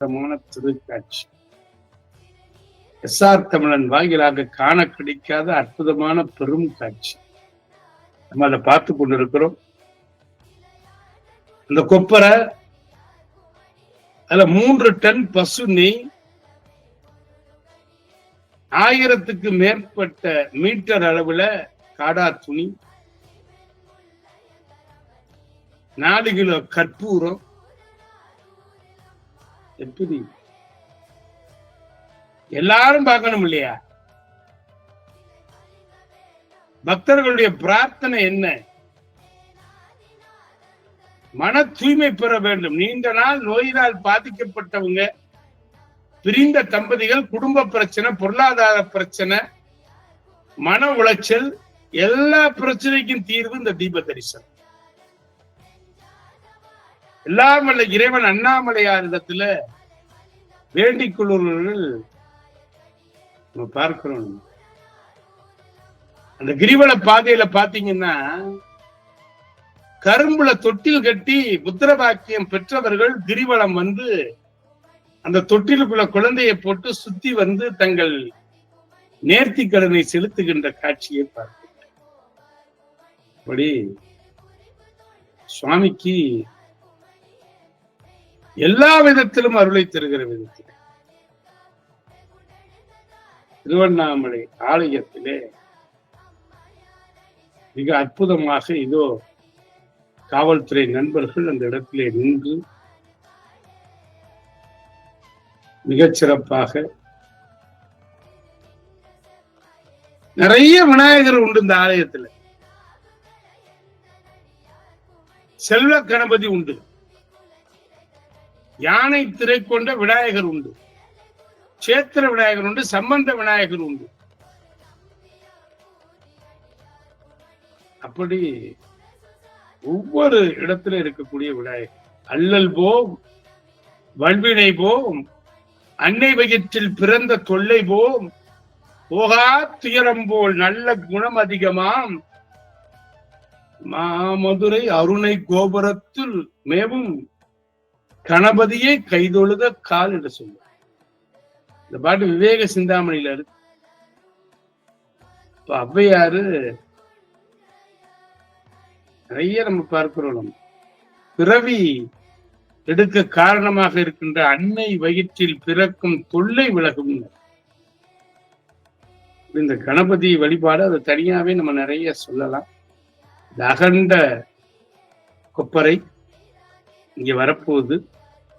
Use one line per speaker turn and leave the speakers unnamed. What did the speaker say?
திருக்காட்சி SR. தமிழன் வாயிலாக காண கிடைக்காத அற்புதமான பெரும் காட்சி. நம்ம அதை பார்த்து கொண்டிருக்கிறோம். அந்த கொப்பரை அதுல 3 டன் பசு நெய், 1000க்கு மேற்பட்ட மீட்டர் அளவுல காடா துணி, 4 கிலோ கற்பூரம். எப்படி எல்லாரும் பார்க்கணும் இல்லையா? பக்தர்களுடைய பிரார்த்தனை என்ன? மன தூய்மை பெற வேண்டும். நீண்ட நாள் நோயினால் பாதிக்கப்பட்டவங்க, பிரிந்த தம்பதிகள், குடும்ப பிரச்சனை, பொருளாதார பிரச்சனை, மன உளைச்சல், எல்லா பிரச்சனைக்கும் தீர்வு இந்த தீப தரிசனம். எல்லாம் வல்ல இறைவன் அண்ணாமலையார் இடத்துல வேண்டிக் கொள்வர்கள் பார்க்கிறோம். அந்த கிரிவல பாதையில பாத்தீங்கன்னா கரும்புல தொட்டில் கட்டி புத்திர பாக்கியம் பெற்றவர்கள் கிரிவலம் வந்து அந்த தொட்டிலுக்குள்ள குழந்தையை போட்டு சுத்தி வந்து தங்கள் நேர்த்தி கடனை செலுத்துகின்ற காட்சியை பார்க்கிறோம். அப்படி சுவாமிக்கு எல்லா விதத்திலும் அருளை தருகிற விதத்தில் திருவண்ணாமலை ஆலயத்திலே மிக அற்புதமாக இதோ காவல்துறை நண்பர்கள் அந்த இடத்திலே நின்று மிகச்சிறப்பாக நிறைய விநாயகர் உண்டு. இந்த ஆலயத்துல செல்வ கணபதி உண்டு, யானை திரை கொண்ட விநாயகர் உண்டு, சேத்திர விநாயகர் உண்டு, சம்பந்த விநாயகர் உண்டு. அப்படி ஒவ்வொரு இடத்துல இருக்கக்கூடிய விநாயகர். அல்லல் போம், வல்வினை போம், அன்னை வயிற்றில் பிறந்த தொல்லை போம், போகா துயரம் போல் நல்ல குணம் அதிகமாம், மாமதுரை அருணை கோபுரத்தில் மேவும் கணபதியை கைதொழுத கால் என்று சொல்லுவார். இந்த பாட்டு விவேக சிந்தாமணியில இருக்கு. இப்ப ஔவையாரு நிறைய நம்ம பார்க்கிறோம். பிறவி எடுக்க காரணமாக இருக்கின்ற அன்னை வயிற்றில் பிறக்கும் தொல்லை விலகும். இந்த கணபதி வழிபாடு அது தனியாவே நம்ம நிறைய சொல்லலாம். இந்த அகண்ட கொப்பரை இங்க வரப்போகுது.